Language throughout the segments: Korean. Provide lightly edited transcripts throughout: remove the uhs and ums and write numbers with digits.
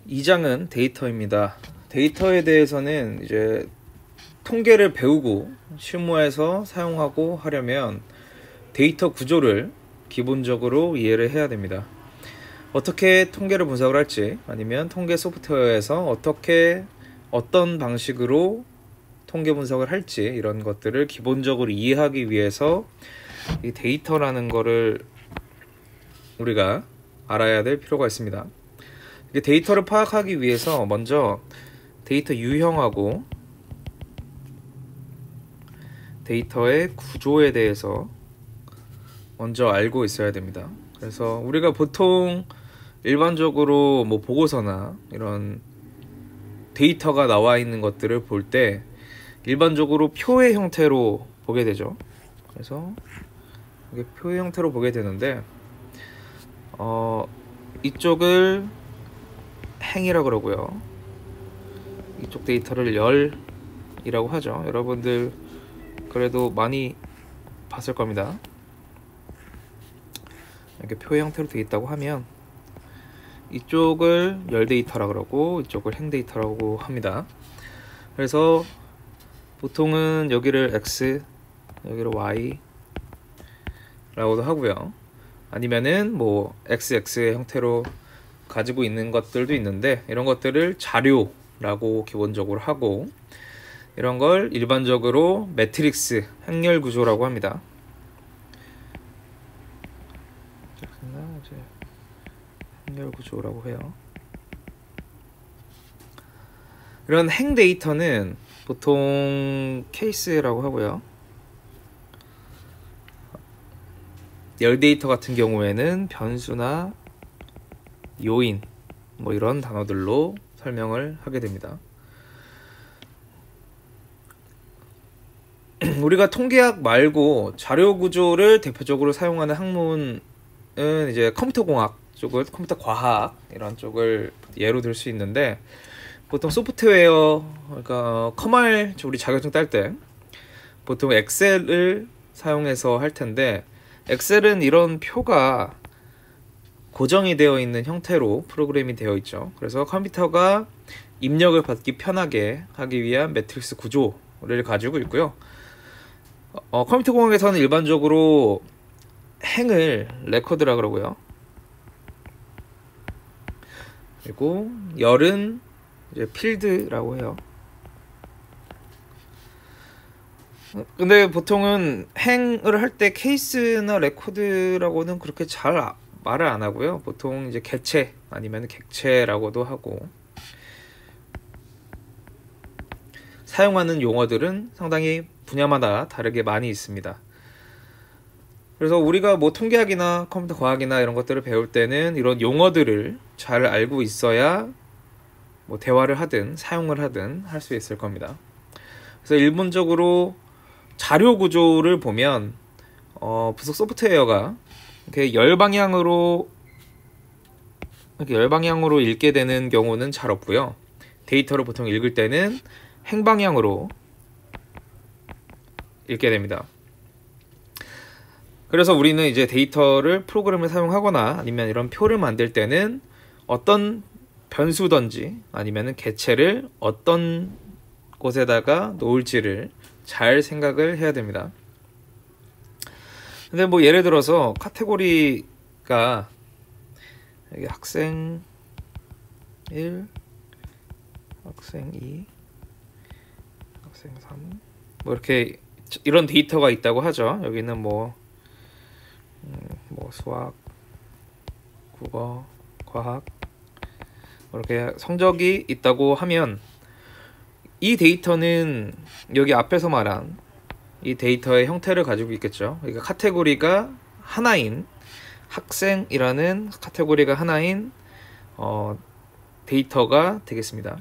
2장은 데이터입니다. 데이터에 대해서는 이제 통계를 배우고 실무에서 사용하고 하려면 데이터 구조를 기본적으로 이해를 해야 됩니다. 어떻게 통계를 분석을 할지, 아니면 통계 소프트웨어에서 어떤 방식으로 통계 분석을 할지, 이런 것들을 기본적으로 이해하기 위해서 이 데이터라는 거를 우리가 알아야 될 필요가 있습니다. 데이터를 파악하기 위해서 먼저 데이터 유형하고 데이터의 구조에 대해서 먼저 알고 있어야 됩니다. 그래서 우리가 보통 일반적으로 뭐 보고서나 이런 데이터가 나와 있는 것들을 볼 때 일반적으로 표의 형태로 보게 되죠. 그래서 이게 표의 형태로 보게 되는데 이쪽을 행이라고 그러고요, 이쪽 데이터를 열이라고 하죠. 여러분들 그래도 많이 봤을 겁니다. 이렇게 표의 형태로 되어 있다고 하면 이쪽을 열 데이터라고 그러고 이쪽을 행 데이터라고 합니다. 그래서 보통은 여기를 x, 여기를 y 라고도 하고요, 아니면은 뭐 xx의 형태로 가지고 있는 것들도 있는데, 이런 것들을 자료라고 기본적으로 하고, 이런 걸 일반적으로 매트릭스 행렬 구조라고 합니다. 행렬 구조라고 해요. 이런 행 데이터는 보통 케이스라고 하고요, 열 데이터 같은 경우에는 변수나 요인 뭐 이런 단어들로 설명을 하게 됩니다. 우리가 통계학 말고 자료 구조를 대표적으로 사용하는 학문은 이제 컴퓨터 공학 쪽을, 컴퓨터 과학 이런 쪽을 예로 들 수 있는데, 보통 소프트웨어, 그러니까 커말 우리 자격증 딸 때 보통 엑셀을 사용해서 할 텐데, 엑셀은 이런 표가 고정이 되어 있는 형태로 프로그램이 되어 있죠. 그래서 컴퓨터가 입력을 받기 편하게 하기 위한 매트릭스 구조를 가지고 있고요. 컴퓨터 공학에서는 일반적으로 행을 레코드라 그러고요, 그리고 열은 이제 필드라고 해요. 근데 보통은 행을 할 때 케이스나 레코드라고는 그렇게 잘 말을 안 하고요, 보통 이제 개체 아니면 객체라고도 하고, 사용하는 용어들은 상당히 분야마다 다르게 많이 있습니다. 그래서 우리가 뭐 통계학이나 컴퓨터 과학이나 이런 것들을 배울 때는 이런 용어들을 잘 알고 있어야 뭐 대화를 하든 사용을 하든 할 수 있을 겁니다. 그래서 일본적으로 자료 구조를 보면 부속 소프트웨어가 이렇게 열 방향으로 읽게 되는 경우는 잘 없고요, 데이터를 보통 읽을 때는 행 방향으로 읽게 됩니다. 그래서 우리는 이제 데이터를 프로그램을 사용하거나 아니면 이런 표를 만들 때는 어떤 변수든지 아니면 개체를 어떤 곳에다가 놓을지를 잘 생각을 해야 됩니다. 근데 뭐 예를 들어서 카테고리가 여기 학생 1, 학생 2, 학생 3, 뭐 이렇게 이런 데이터가 있다고 하죠. 여기는 뭐 수학, 국어, 과학 이렇게 성적이 있다고 하면, 이 데이터는 여기 앞에서 말한 이 데이터의 형태를 가지고 있겠죠. 그러니까 카테고리가 하나인, 학생이라는 카테고리가 하나인 데이터가 되겠습니다.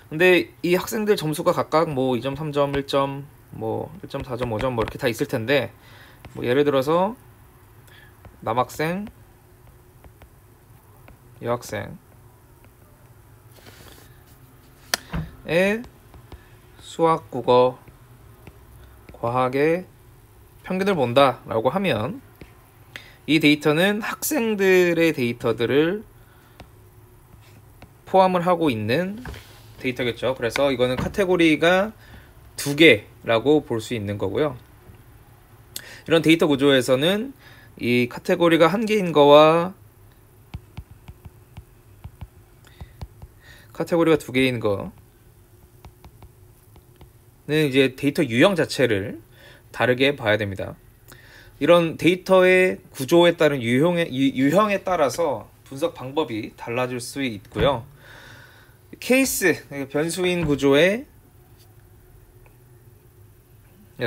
근데 이 학생들 점수가 각각 뭐 2점, 3점, 1점, 뭐 1.4점, 5점 뭐 이렇게 다 있을 텐데, 뭐 예를 들어서 남학생, 여학생의 수학, 국어, 과학의 평균을 본다라고 하면, 이 데이터는 학생들의 데이터들을 포함을 하고 있는 데이터겠죠. 그래서 이거는 카테고리가 두 개라고 볼 수 있는 거고요. 이런 데이터 구조에서는 이 카테고리가 한 개인 거와 카테고리가 두 개인 거는 이제 데이터 유형 자체를 다르게 봐야 됩니다. 이런 데이터의 구조에 따른 유형에 따라서 분석 방법이 달라질 수 있고요. 케이스, 변수인 구조의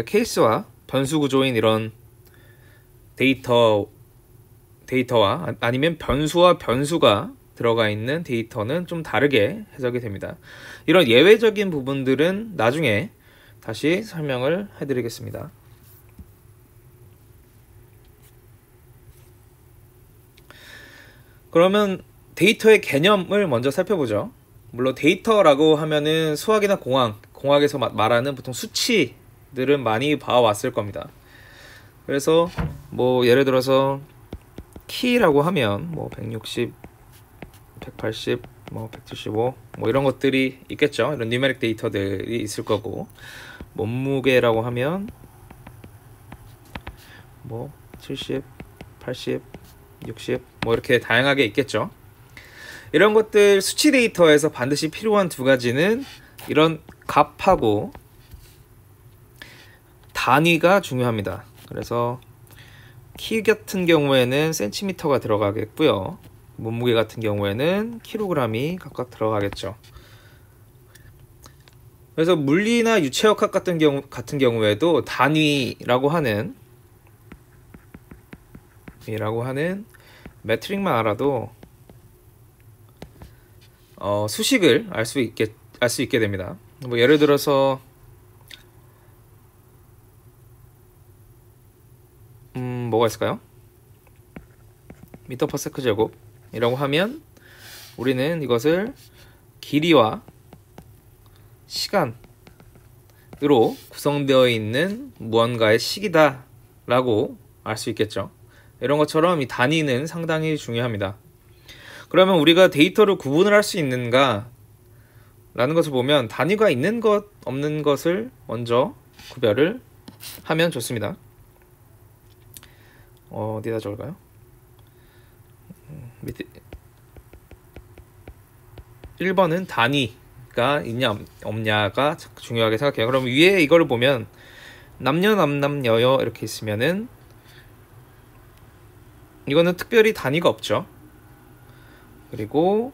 케이스와 변수 구조인 이런 데이터와 아니면 변수와 변수가 들어가 있는 데이터는 좀 다르게 해석이 됩니다. 이런 예외적인 부분들은 나중에 다시 설명을 해드리겠습니다. 그러면 데이터의 개념을 먼저 살펴보죠. 물론 데이터라고 하면은 수학이나 공학에서 말하는 보통 수치들은 많이 봐왔을 겁니다. 그래서 뭐 예를 들어서 키라고 하면 뭐 160, 180, 뭐 175, 뭐 이런 것들이 있겠죠. 이런 뉴메릭 데이터들이 있을 거고, 몸무게라고 하면 뭐 70, 80, 60, 뭐 이렇게 다양하게 있겠죠. 이런 것들 수치 데이터에서 반드시 필요한 두 가지는 이런 값하고 단위가 중요합니다. 그래서 키 같은 경우에는 센티미터가 들어가겠고요. 몸무게 같은 경우에는 킬로그램이 각각 들어가겠죠. 그래서 물리나 유체역학 같은 경우에도 단위라고 하는 매트릭만 알아도 수식을 알 수 있게 됩니다. 뭐 예를 들어서 뭐가 있을까요? 미터 퍼 세크 제곱이라고 하면 우리는 이것을 길이와 시간으로 구성되어 있는 무언가의 식이다 라고 알 수 있겠죠. 이런 것처럼 이 단위는 상당히 중요합니다. 그러면 우리가 데이터를 구분을 할 수 있는가 라는 것을 보면 단위가 있는 것 없는 것을 먼저 구별을 하면 좋습니다. 어디다 적을까요? 밑에 1번은 단위가 있냐 없냐가 중요하게 생각해요. 그럼 위에 이거를 보면 남녀 이렇게 있으면은 이거는 특별히 단위가 없죠. 그리고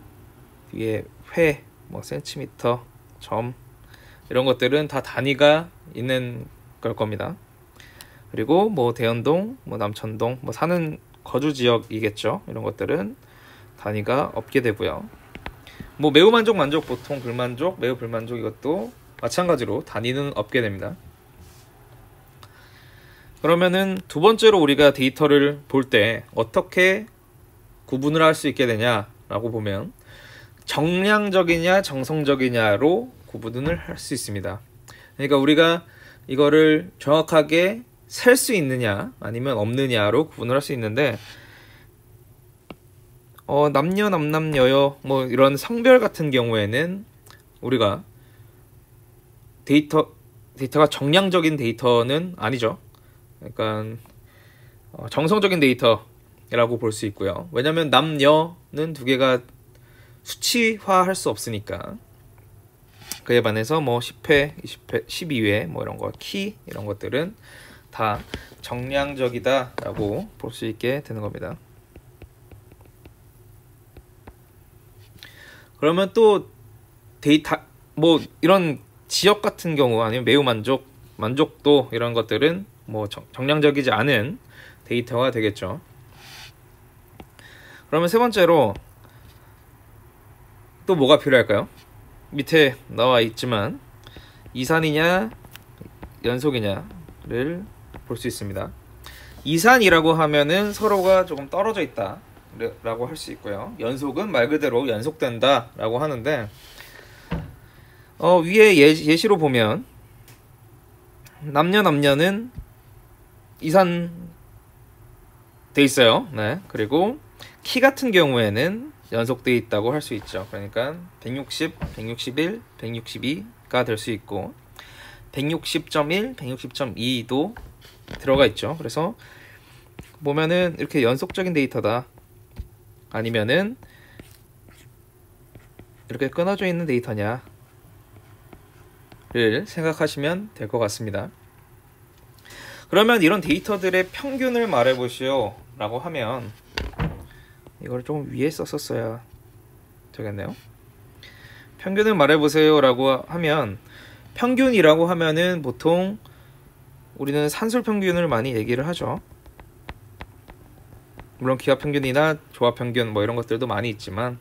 뒤에 회, 뭐 센티미터, 점 이런 것들은 다 단위가 있는 걸 겁니다. 그리고 뭐 대연동, 뭐 남천동, 뭐 사는 거주 지역이겠죠. 이런 것들은 단위가 없게 되고요. 뭐 매우 만족, 보통 불만족, 매우 불만족 이것도 마찬가지로 단위는 없게 됩니다. 그러면은 두 번째로 우리가 데이터를 볼 때 어떻게 구분을 할 수 있게 되냐라고 보면 정량적이냐 정성적이냐로 구분을 할 수 있습니다. 그러니까 우리가 이거를 정확하게 셀 수 있느냐 아니면 없느냐로 구분을 할 수 있는데 남녀 여여 뭐 이런 성별 같은 경우에는 우리가 데이터가 정량적인 데이터는 아니죠. 그러니까 정성적인 데이터라고 볼 수 있고요. 왜냐하면 남녀는 두 개가 수치화할 수 없으니까. 그에 반해서 뭐 10회, 20회, 12회 뭐 이런 거, 키 이런 것들은 다 정량적이다라고 볼 수 있게 되는 겁니다. 그러면 또 데이터 뭐 이런 지역 같은 경우 아니면 매우 만족도 이런 것들은 뭐 정량적이지 않은 데이터가 되겠죠. 그러면 세 번째로 또 뭐가 필요할까요? 밑에 나와 있지만 이산이냐 연속이냐를 볼 수 있습니다. 이산이라고 하면은 서로가 조금 떨어져 있다 라고 할 수 있고요. 연속은 말 그대로 연속된다 라고 하는데 위에 예시로 보면 남녀는 이산 돼 있어요. 네. 그리고 키 같은 경우에는 연속되어 있다고 할 수 있죠. 그러니까 160, 161, 162가 될 수 있고 160.1, 160.2도 들어가 있죠. 그래서 보면은 이렇게 연속적인 데이터다, 아니면은 이렇게 끊어져 있는 데이터냐를 생각하시면 될 것 같습니다. 그러면 이런 데이터들의 평균을 말해보시오 라고 하면, 이걸 좀 위에 썼었어야 되겠네요. 평균을 말해보세요 라고 하면, 평균이라고 하면은 보통 우리는 산술 평균을 많이 얘기를 하죠. 물론 기하 평균이나 조합 평균 뭐 이런 것들도 많이 있지만,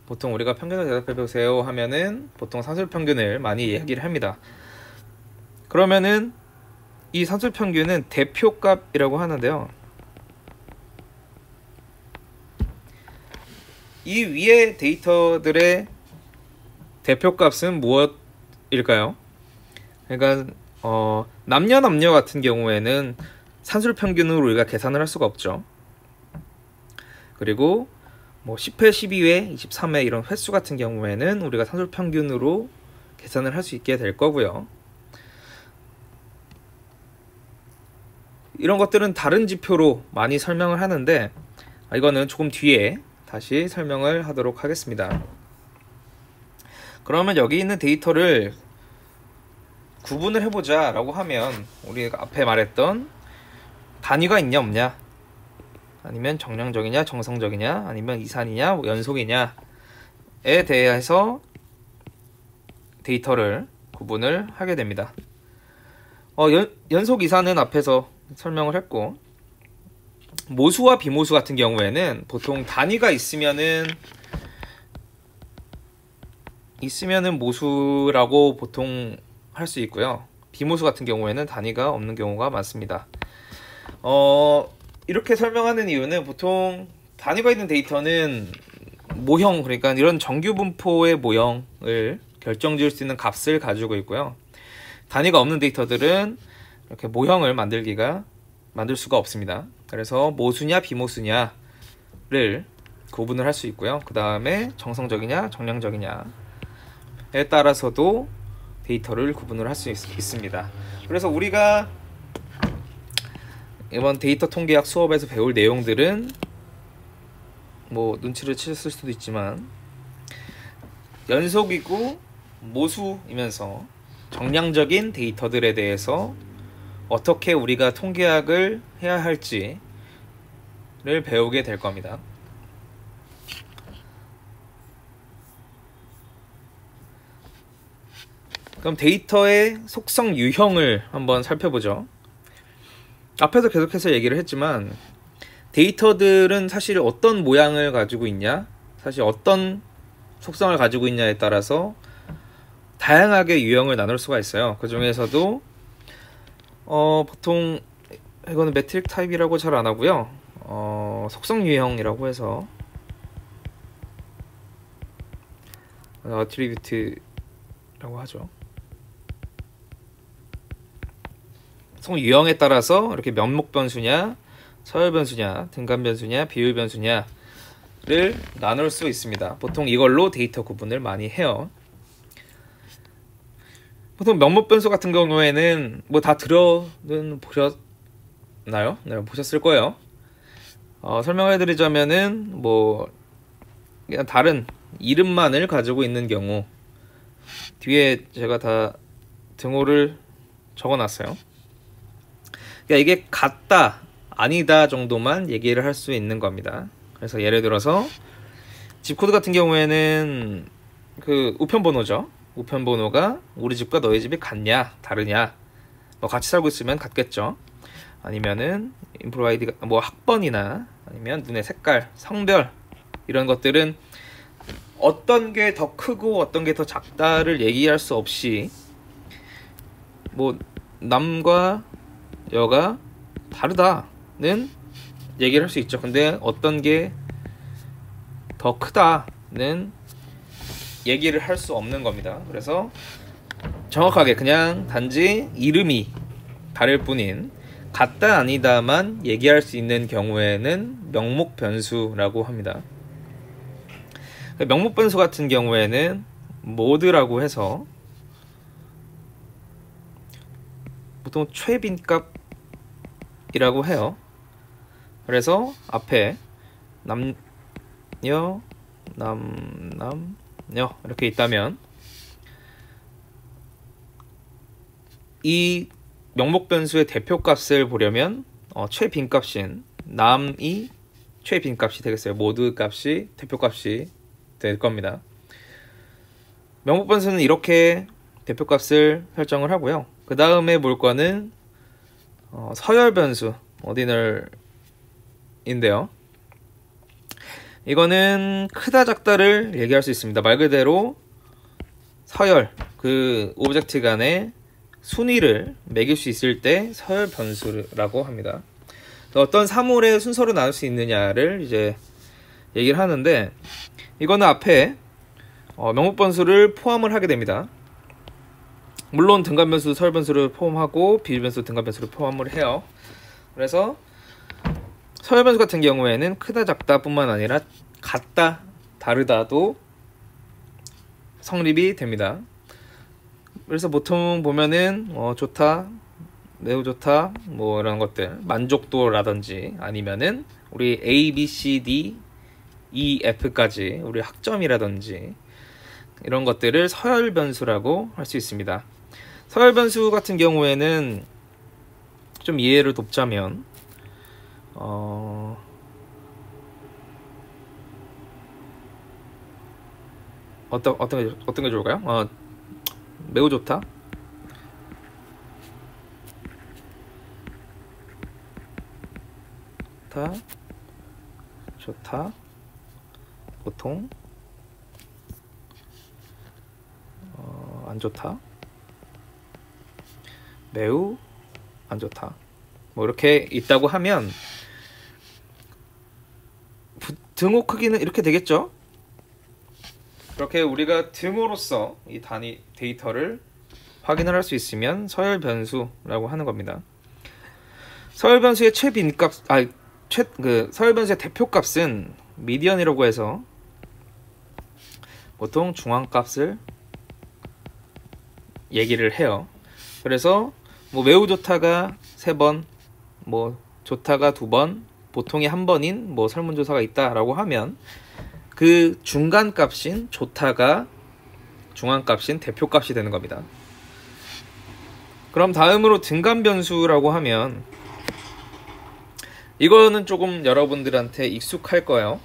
보통 우리가 평균을 대답해보세요 하면은 보통 산술 평균을 많이 이야기를 합니다. 그러면은 이 산술 평균은 대표값이라고 하는데요. 이 위의 데이터들의 대표값은 무엇일까요? 그러니까 남녀 같은 경우에는 산술 평균으로 우리가 계산을 할 수가 없죠. 그리고 뭐 10회, 12회, 23회 이런 횟수 같은 경우에는 우리가 산술 평균으로 계산을 할 수 있게 될 거고요. 이런 것들은 다른 지표로 많이 설명을 하는데, 이거는 조금 뒤에 다시 설명을 하도록 하겠습니다. 그러면 여기 있는 데이터를 구분을 해보자 라고 하면, 우리가 앞에 말했던 단위가 있냐 없냐, 아니면 정량적이냐 정성적이냐, 아니면 이산이냐 뭐 연속이냐에 대해서 데이터를 구분을 하게 됩니다. 연속 이산은 앞에서 설명을 했고, 모수와 비모수 같은 경우에는 보통 단위가 있으면은 모수라고 보통 할 수 있고요. 비모수 같은 경우에는 단위가 없는 경우가 많습니다. 이렇게 설명하는 이유는, 보통 단위가 있는 데이터는 모형, 그러니까 이런 정규분포의 모형을 결정지을 수 있는 값을 가지고 있고요. 단위가 없는 데이터들은 이렇게 모형을 만들 수가 없습니다. 그래서 모수냐 비모수냐를 구분을 할 수 있고요. 그 다음에 정성적이냐 정량적이냐에 따라서도 데이터를 구분을 할 수 있습니다. 그래서 우리가 이번 데이터 통계학 수업에서 배울 내용들은 뭐 눈치를 채셨을 수도 있지만, 연속이고 모수이면서 정량적인 데이터들에 대해서 어떻게 우리가 통계학을 해야 할지를 배우게 될 겁니다. 그럼 데이터의 속성 유형을 한번 살펴보죠. 앞에서 계속해서 얘기를 했지만, 데이터들은 사실 어떤 모양을 가지고 있냐, 사실 어떤 속성을 가지고 있냐에 따라서 다양하게 유형을 나눌 수가 있어요. 그 중에서도 보통 이거는 매트릭 타입이라고 잘 안 하고요. 속성 유형이라고 해서 어트리뷰트라고 하죠. 속 유형에 따라서 이렇게 면목 변수냐, 서열 변수냐, 등간 변수냐, 비율 변수냐를 나눌 수 있습니다. 보통 이걸로 데이터 구분을 많이 해요. 보통 면목 변수 같은 경우에는 뭐 다 들어는 보셨나요? 네, 보셨을 거예요. 설명해 드리자면은 뭐 그냥 다른 이름만을 가지고 있는 경우, 뒤에 제가 다 등호를 적어 놨어요. 그러니까 이게 같다, 아니다 정도만 얘기를 할 수 있는 겁니다. 그래서 예를 들어서 집코드 같은 경우에는 그 우편번호죠. 우편번호가 우리 집과 너희 집이 같냐 다르냐, 뭐 같이 살고 있으면 같겠죠. 아니면은 인프로 아이디가 뭐 학번이나 아니면 눈의 색깔, 성별, 이런 것들은 어떤 게 더 크고 어떤 게 더 작다를 얘기할 수 없이, 뭐 남과 여가 다르다는 얘기를 할 수 있죠. 근데 어떤 게 더 크다는 얘기를 할 수 없는 겁니다. 그래서 정확하게 그냥 단지 이름이 다를 뿐인 같다 아니다만 얘기할 수 있는 경우에는 명목 변수라고 합니다. 명목 변수 같은 경우에는 모드라고 해서 보통 최빈값이라고 해요. 그래서 앞에 남녀 이렇게 있다면 이 명목 변수의 대표값을 보려면 최빈값인 남이 최빈값이 되겠어요. 모드 값이 대표값이 될 겁니다. 명목 변수는 이렇게 대표값을 설정을 하고요. 그 다음에 볼 거는 서열 변수 오디널인데요. 이거는 크다 작다를 얘기할 수 있습니다. 말 그대로 서열, 그 오브젝트 간의 순위를 매길 수 있을 때 서열 변수라고 합니다. 어떤 사물의 순서로 나눌 수 있느냐를 이제 얘기를 하는데, 이거는 앞에 명목 변수를 포함을 하게 됩니다. 물론 등간 변수, 서열 변수를 포함하고 비율 변수, 등간 변수를 포함을 해요. 그래서 서열 변수 같은 경우에는 크다 작다 뿐만 아니라 같다 다르다도 성립이 됩니다. 그래서 보통 보면은 좋다, 매우 좋다, 뭐 이런 것들, 만족도라든지 아니면은 우리 A, B, C, D, E, F까지 우리 학점이라든지 이런 것들을 서열 변수라고 할 수 있습니다. 서열 변수 같은 경우에는 좀 이해를 돕자면 어떤 게 좋을까요? 매우 좋다, 좋다, 보통, 안 좋다, 매우 안 좋다, 뭐 이렇게 있다고 하면 등호 크기는 이렇게 되겠죠. 그렇게 우리가 등호로서 이 단위 데이터를 확인을 할 수 있으면 서열 변수라고 하는 겁니다. 서열 변수의 최빈값, 서열 변수의 대표값은 미디언이라고 해서 보통 중앙값을 얘기를 해요. 그래서 뭐 매우 좋다가 3번, 뭐 좋다가 2번, 보통이 1번인 뭐 설문조사가 있다라고 하면 그 중간값인 좋다가 중앙값인 대표값이 되는 겁니다. 그럼 다음으로 등간 변수라고 하면 이거는 조금 여러분들한테 익숙할 거예요.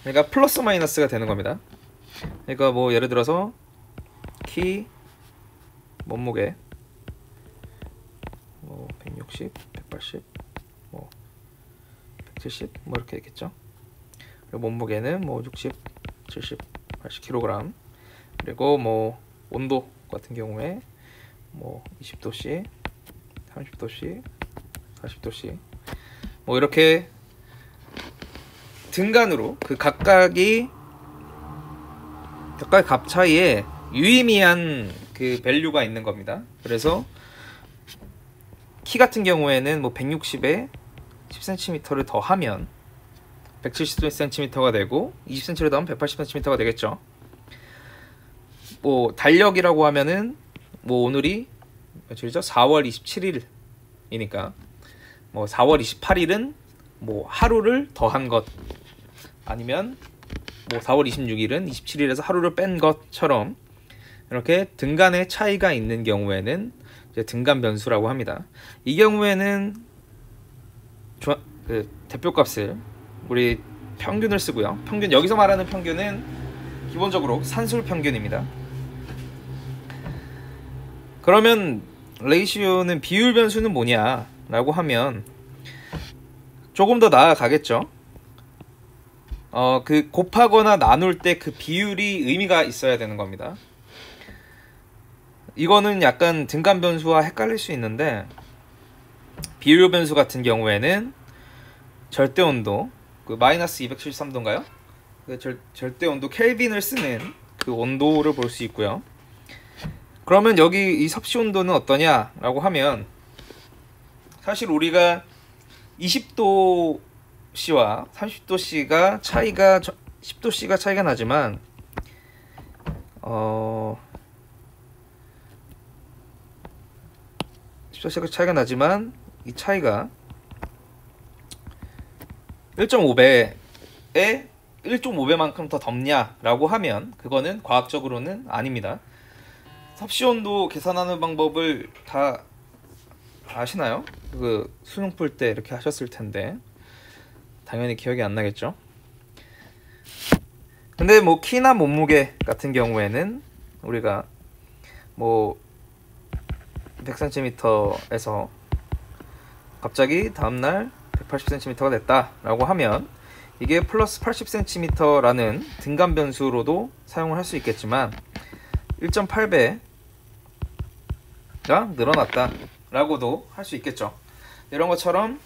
그러니까 플러스 마이너스가 되는 겁니다. 그러니까 뭐 예를 들어서 키, 몸무게 뭐 160, 180, 뭐 170 뭐 이렇게 있겠죠. 그리고 몸무게는 뭐 60, 70, 80kg. 그리고 뭐 온도 같은 경우에 뭐 20도씨, 30도씨, 40도씨 뭐 이렇게 등간으로 그 각각의 값 차이에 유의미한 그 밸류가 있는 겁니다. 그래서 키 같은 경우에는 뭐 160에 10cm를 더하면 170cm가 되고 20cm를 더하면 180cm가 되겠죠. 뭐 달력이라고 하면은 뭐 오늘이 며칠이죠? 4월 27일이니까 뭐 4월 28일은 뭐 하루를 더한 것, 아니면 뭐 4월 26일은 27일에서 하루를 뺀 것처럼 이렇게 등간의 차이가 있는 경우에는 이제 등간 변수라고 합니다. 이 경우에는 그 대표값을 우리 평균을 쓰고요. 평균, 여기서 말하는 평균은 기본적으로 산술 평균입니다. 그러면 레이시오는 비율 변수는 뭐냐 라고 하면 조금 더 나아가겠죠. 그 곱하거나 나눌 때 그 비율이 의미가 있어야 되는 겁니다. 이거는 약간 등간 변수와 헷갈릴 수 있는데, 비율 변수 같은 경우에는 절대 온도, 그 마이너스 273도인가요? 그 절대 온도 켈빈을 쓰는 그 온도를 볼 수 있고요. 그러면 여기 이 섭씨 온도는 어떠냐라고 하면, 사실 우리가 20도씨와 30도씨가 차이가 10도씨가 차이가 나지만 10도씨가 차이가 나지만 이 차이가 1.5배에 1.5배만큼 더 덥냐라고 하면 그거는 과학적으로는 아닙니다. 섭씨온도 계산하는 방법을 다 아시나요? 그 수능 풀 때 이렇게 하셨을 텐데 당연히 기억이 안 나겠죠. 근데 뭐 키나 몸무게 같은 경우에는 우리가 뭐 100cm에서 갑자기 다음날 180cm가 됐다라고 하면 이게 플러스 80cm라는 등간 변수로도 사용을 할 수 있겠지만 1.8배가 늘어났다 라고도 할 수 있겠죠. 이런 것처럼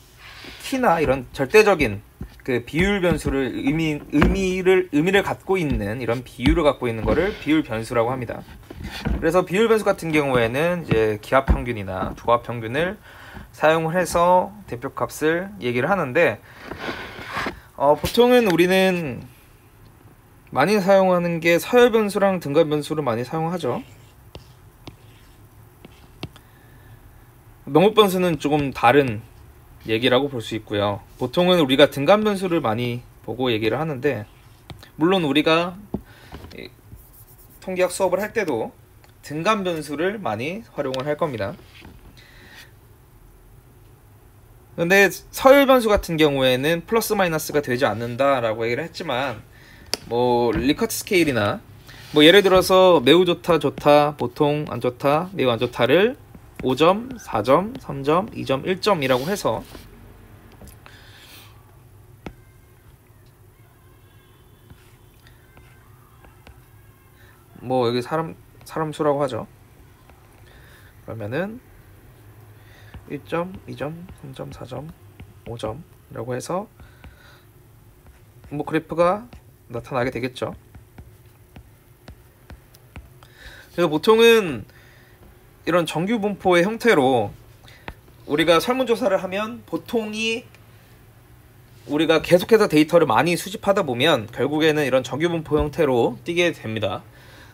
키나 이런 절대적인 그 비율 변수를 의미를 갖고 있는 이런 비율을 갖고 있는 거를 비율 변수라고 합니다. 그래서 비율 변수 같은 경우에는 이제 기하 평균이나 조합 평균을 사용을 해서 대표값을 얘기를 하는데 보통은 우리는 많이 사용하는 게 서열 변수랑 등간 변수를 많이 사용하죠. 명목 변수는 조금 다른 얘기라고 볼 수 있고요. 보통은 우리가 등간 변수를 많이 보고 얘기를 하는데 물론 우리가 통계학 수업을 할 때도 등간 변수를 많이 활용을 할 겁니다. 근데 서열 변수 같은 경우에는 플러스 마이너스가 되지 않는다라고 얘기를 했지만 뭐 리커트 스케일이나 뭐 예를 들어서 매우 좋다, 좋다, 보통 안 좋다, 매우 안 좋다를 5점, 4점, 3점, 2점, 1점이라고 해서 뭐 여기 사람 수라고 하죠. 그러면은 1점, 2점, 3점, 4점, 5점이라고 해서 뭐 그래프가 나타나게 되겠죠. 그래서 보통은 이런 정규 분포의 형태로 우리가 설문조사를 하면 보통이 우리가 계속해서 데이터를 많이 수집하다 보면 결국에는 이런 정규 분포 형태로 띄게 됩니다.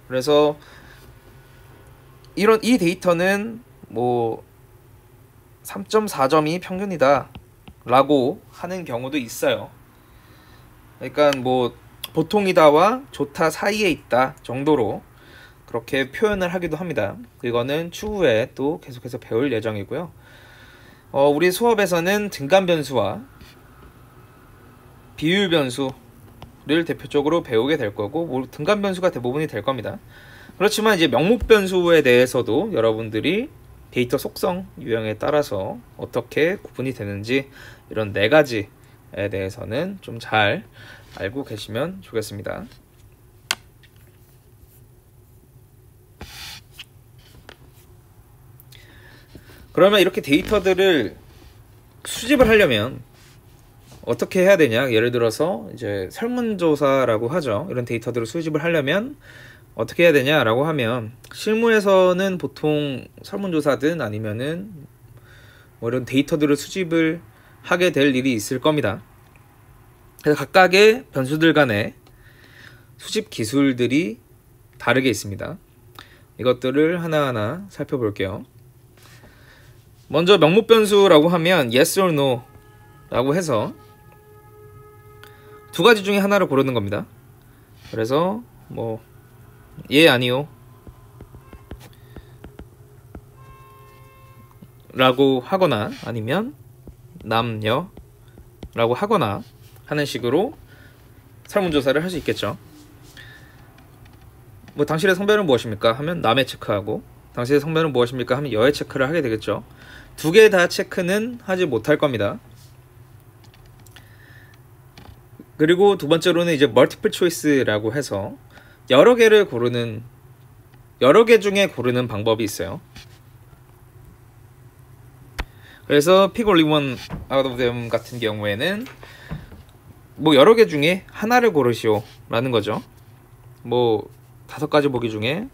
그래서 이 데이터는 뭐 3.4점이 평균이다 라고 하는 경우도 있어요. 그러니까 뭐 보통이다와 좋다 사이에 있다 정도로 그렇게 표현을 하기도 합니다. 이거는 추후에 또 계속해서 배울 예정이고요. 우리 수업에서는 등간 변수와 비율 변수를 대표적으로 배우게 될 거고 뭐 등간 변수가 대부분이 될 겁니다. 그렇지만 이제 명목 변수에 대해서도 여러분들이 데이터 속성 유형에 따라서 어떻게 구분이 되는지 이런 4가지에 대해서는 좀 잘 알고 계시면 좋겠습니다. 그러면 이렇게 데이터들을 수집을 하려면 어떻게 해야 되냐? 예를 들어서 이제 설문조사라고 하죠. 이런 데이터들을 수집을 하려면 어떻게 해야 되냐라고 하면 실무에서는 보통 설문조사든 아니면은 뭐 이런 데이터들을 수집을 하게 될 일이 있을 겁니다. 그래서 각각의 변수들 간의 수집 기술들이 다르게 있습니다. 이것들을 하나하나 살펴볼게요. 먼저 명목 변수라고 하면 yes or no 라고 해서 2가지 중에 하나를 고르는 겁니다. 그래서 뭐 예 아니요 라고 하거나 아니면 남녀 라고 하거나 하는 식으로 설문조사를 할 수 있겠죠. 뭐 당신의 성별은 무엇입니까? 하면 남의 체크하고 당신의 성별은 무엇입니까? 하면 여의 체크를 하게 되겠죠. 2개 다 체크는 하지 못할 겁니다. 그리고 두 번째로는 이제 멀티플 초이스라고 해서 여러 개 중에 고르는 방법이 있어요. 그래서 pick only one out of them 같은 경우에는 뭐 여러 개 중에 하나를 고르시오 라는 거죠. 뭐 5가지 보기 중에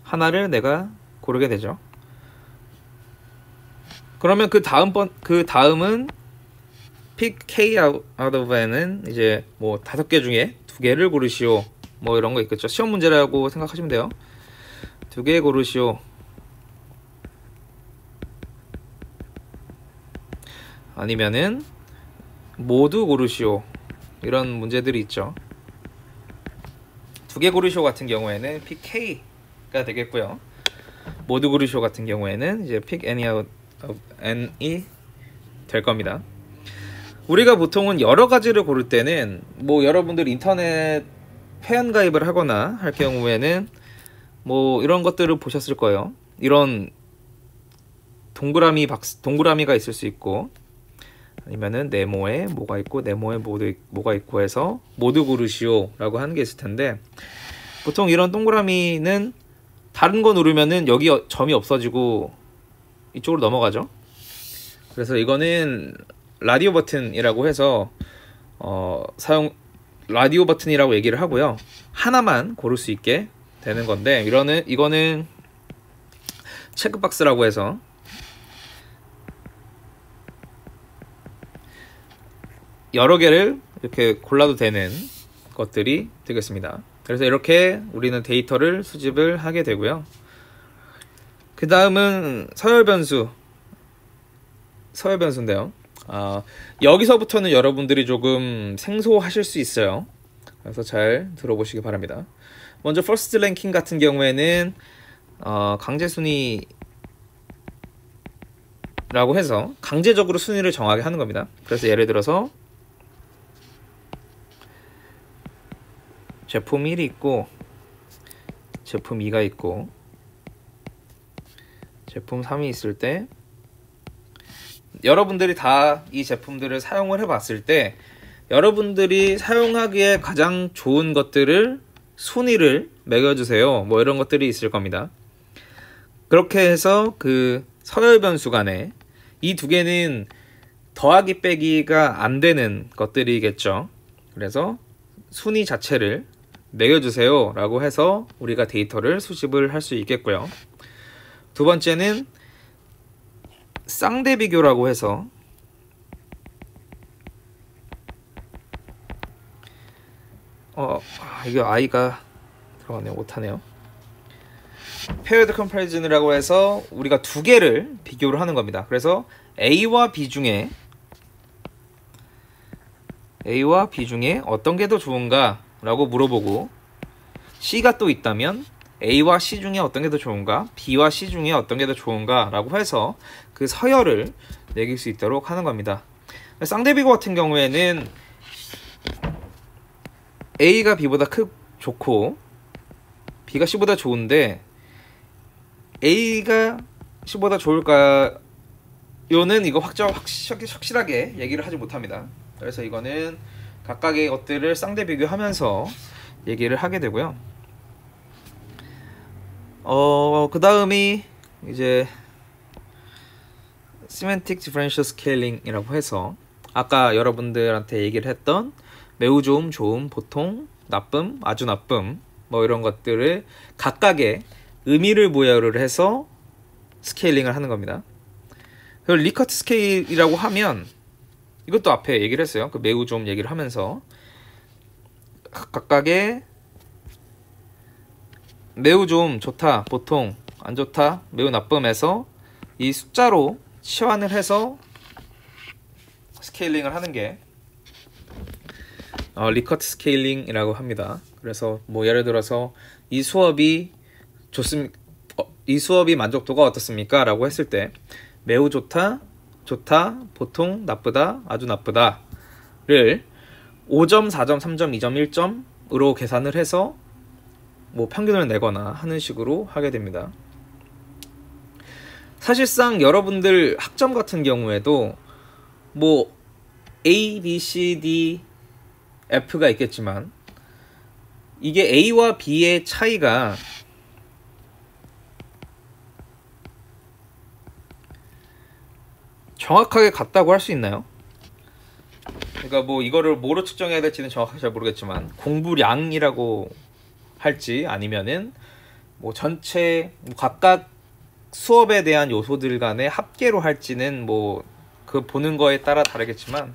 하나를 내가 고르게 되죠. 그러면 그 다음은 pick K out of N은 이제 뭐 5개 중에 2개를 고르시오, 뭐 이런 거 있겠죠. 시험 문제라고 생각하시면 돼요. 2개 고르시오, 아니면은 모두 고르시오, 이런 문제들이 있죠. 2개 고르시오 같은 경우에는 pick K가 되겠고요. 모두 고르시오 같은 경우에는 이제 pick any out of N이 될 겁니다. 우리가 보통은 여러 가지를 고를 때는 뭐 여러분들 인터넷 회원가입을 하거나 할 경우에는 뭐 이런 것들을 보셨을 거예요. 이런 동그라미가 있을 수 있고, 아니면은 네모에 뭐가 있고 네모에 뭐가 있고 해서 모두 고르시오 라고 하는 게 있을 텐데, 보통 이런 동그라미는 다른 거 누르면은 여기 점이 없어지고 이쪽으로 넘어가죠. 그래서 이거는 라디오 버튼이라고 해서 라디오 버튼이라고 얘기를 하고요. 하나만 고를 수 있게 되는 건데, 이거는 체크박스라고 해서 여러 개를 이렇게 골라도 되는 것들이 되겠습니다. 그래서 이렇게 우리는 데이터를 수집을 하게 되고요. 그 다음은 서열변수인데요. 여기서부터는 여러분들이 조금 생소하실 수 있어요. 그래서 잘 들어보시기 바랍니다. 먼저 퍼스트 랭킹 같은 경우에는 강제순위라고 해서 강제적으로 순위를 정하게 하는 겁니다. 그래서 예를 들어서 제품 1이 있고 제품 2가 있고 제품 3이 있을 때, 여러분들이 다 이 제품들을 사용을 해봤을 때 여러분들이 사용하기에 가장 좋은 것들을 순위를 매겨주세요, 뭐 이런 것들이 있을 겁니다. 그렇게 해서 그 서열 변수 간에 이 2개는 더하기 빼기가 안 되는 것들이겠죠. 그래서 순위 자체를 매겨주세요 라고 해서 우리가 데이터를 수집을 할 수 있겠고요. 두 번째는 쌍대 비교라고 해서 이게 I가 들어가네요. 못하네요. paired comparison이라고 해서 우리가 2개를 비교를 하는 겁니다. 그래서 A와 B 중에 어떤 게 더 좋은가 라고 물어보고, C가 또 있다면 A와 C 중에 어떤 게 더 좋은가, B와 C 중에 어떤 게 더 좋은가 라고 해서 그 서열을 매길 수 있도록 하는 겁니다. 쌍대비교 같은 경우에는 A가 B보다 좋고 B가 C보다 좋은데 A가 C보다 좋을까요는 이거 확실하게 얘기를 하지 못합니다. 그래서 이거는 각각의 것들을 쌍대 비교하면서 얘기를 하게 되고요. 그 다음이 이제 Semantic Differential Scaling이라고 해서 아까 여러분들한테 얘기를 했던 매우 좋음, 좋음, 보통, 나쁨, 아주 나쁨, 뭐 이런 것들을 각각의 의미를 부여를 해서 스케일링을 하는 겁니다. 그리고 리커트 스케일이라고 하면 이것도 앞에 얘기를 했어요. 그 매우 좋음 얘기를 하면서 각각의 매우 좋음, 좋다, 보통, 안 좋다, 매우 나쁨에서 이 숫자로 치환을 해서 스케일링을 하는 게 리커트 스케일링이라고 합니다. 그래서 뭐 예를 들어서 이 수업이 만족도가 어떻습니까? 라고 했을 때 매우 좋다, 좋다, 보통, 나쁘다, 아주 나쁘다를 5점, 4점, 3점, 2점, 1점으로 계산을 해서 뭐 평균을 내거나 하는 식으로 하게 됩니다. 사실상 여러분들 학점 같은 경우에도 뭐 A, B, C, D, F가 있겠지만 이게 A와 B의 차이가 정확하게 같다고 할 수 있나요? 그러니까 뭐 이거를 뭐로 측정해야 될지는 정확하게 잘 모르겠지만 공부량이라고 할지 아니면은 뭐 전체 각각 수업에 대한 요소들 간의 합계로 할지는 뭐 그 보는 거에 따라 다르겠지만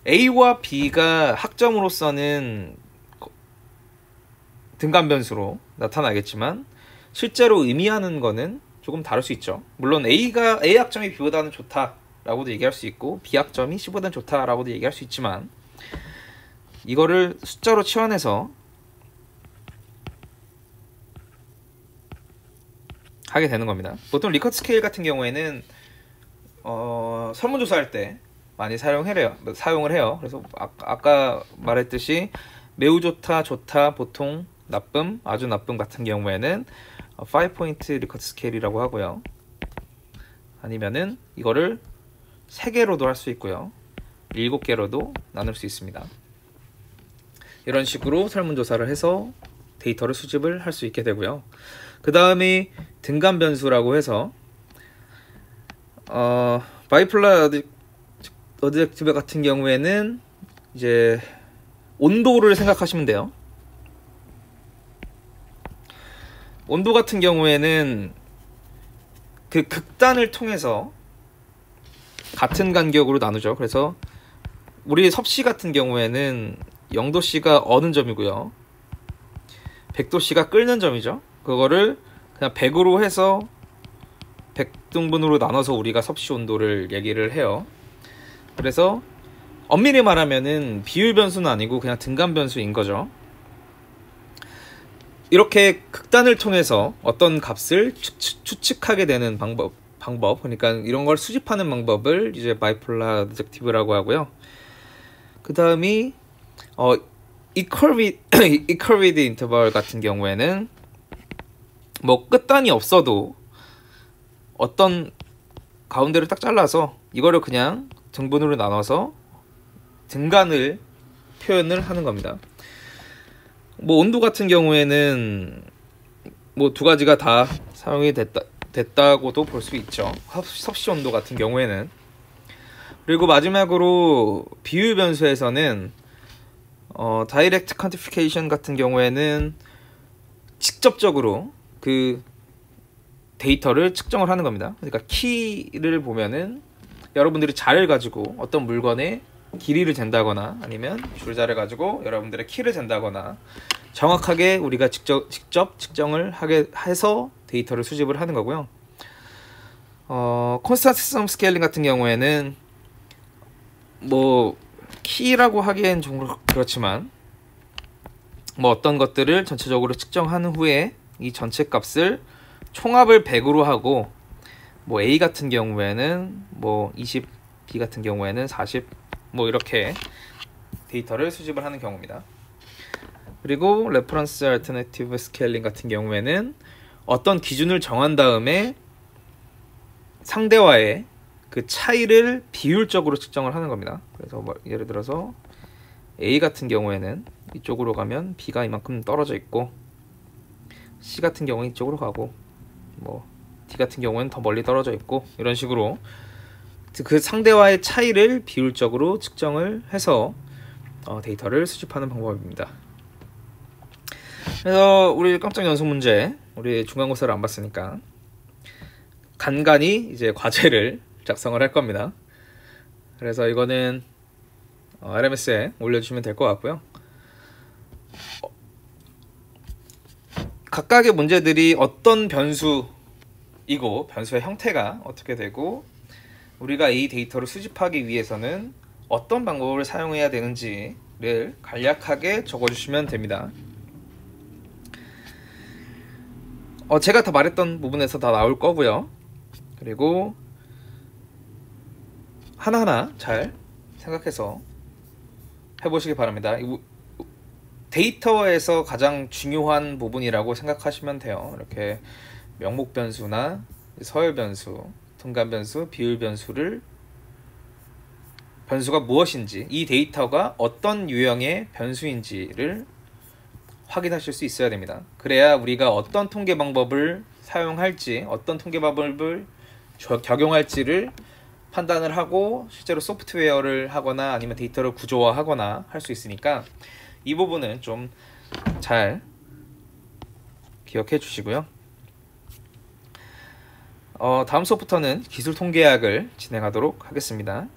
A와 B가 학점으로서는 등간 변수로 나타나겠지만 실제로 의미하는 거는 조금 다를 수 있죠. 물론 A 학점이 B보다는 좋다라고도 얘기할 수 있고 B 학점이 C보다는 좋다라고도 얘기할 수 있지만 이거를 숫자로 치환해서 하게 되는 겁니다. 보통 리커트 스케일 같은 경우에는 설문조사할 때 많이 사용을 해요. 그래서 아까 말했듯이 매우 좋다, 좋다, 보통, 나쁨, 아주 나쁨 같은 경우에는 5포인트 리커트 스케일이라고 하고요. 아니면은 이거를 3개로도 할 수 있고요. 7개로도 나눌 수 있습니다. 이런 식으로 설문조사를 해서 데이터를 수집을 할 수 있게 되고요. 그 다음에 등간 변수라고 해서 바이폴라 어드젝티브 같은 경우에는 이제 온도를 생각하시면 돼요. 온도 같은 경우에는 그 극단을 통해서 같은 간격으로 나누죠. 그래서 우리 섭씨 같은 경우에는 0도씨가 어는 점이고요. 100도씨가 끓는 점이죠. 그거를 그냥 100으로 해서 100등분으로 나눠서 우리가 섭씨 온도를 얘기를 해요. 그래서 엄밀히 말하면은 비율 변수는 아니고 그냥 등간 변수인 거죠. 이렇게 극단을 통해서 어떤 값을 추측하게 되는 방법, 그러니까 이런 걸 수집하는 방법을 이제 바이폴라 어드젝티브라고 하고요. 그 다음이 equal 인터벌 같은 경우에는 뭐 끝단이 없어도 어떤 가운데를 딱 잘라서 이거를 그냥 등분으로 나눠서 등간을 표현을 하는 겁니다. 뭐 온도 같은 경우에는 뭐 두 가지가 다 사용이 됐다고도 볼 수 있죠. 섭씨 온도 같은 경우에는. 그리고 마지막으로 비율 변수에서는 다이렉트 퀀티피케이션 같은 경우에는 직접적으로 그 데이터를 측정을 하는 겁니다. 그러니까 키를 보면은 여러분들이 자를 가지고 어떤 물건의 길이를 잰다거나 아니면 줄자를 가지고 여러분들의 키를 잰다거나 정확하게 우리가 직접 측정을 하게 해서 데이터를 수집을 하는 거고요. 콘스탄트 썸 스케일링 같은 경우에는 뭐 키라고 하기엔 좀 그렇지만 뭐 어떤 것들을 전체적으로 측정한 후에 이 전체 값을 총합을 100으로 하고 뭐 A 같은 경우에는 뭐 20, B 같은 경우에는 40 뭐 이렇게 데이터를 수집을 하는 경우입니다. 그리고 레퍼런스 얼터너티브 스케일링 같은 경우에는 어떤 기준을 정한 다음에 상대와의 그 차이를 비율적으로 측정을 하는 겁니다. 그래서 뭐 예를 들어서 A 같은 경우에는 이쪽으로 가면 B가 이만큼 떨어져 있고 C 같은 경우는 이쪽으로 가고 뭐 D 같은 경우는 더 멀리 떨어져 있고 이런 식으로 그 상대와의 차이를 비율적으로 측정을 해서 데이터를 수집하는 방법입니다. 그래서 우리 깜짝 연속 문제, 우리 중간고사를 안 봤으니까 간간히 이제 과제를 작성을 할 겁니다. 그래서 이거는 RMS에 올려주시면 될 것 같고요. 각각의 문제들이 어떤 변수이고 변수의 형태가 어떻게 되고 우리가 이 데이터를 수집하기 위해서는 어떤 방법을 사용해야 되는지를 간략하게 적어주시면 됩니다. 제가 다 말했던 부분에서 다 나올 거고요. 그리고 하나하나 잘 생각해서 해보시기 바랍니다. 데이터에서 가장 중요한 부분이라고 생각하시면 돼요. 이렇게 명목 변수나 서열 변수, 등간 변수, 비율 변수가 무엇인지, 이 데이터가 어떤 유형의 변수인지를 확인하실 수 있어야 됩니다. 그래야 우리가 어떤 통계 방법을 사용할지, 어떤 통계 방법을 적용할지를 판단을 하고 실제로 소프트웨어를 하거나 아니면 데이터를 구조화하거나 할 수 있으니까 이 부분은 좀 잘 기억해 주시고요. 다음 수업부터는 기술 통계학을 진행하도록 하겠습니다.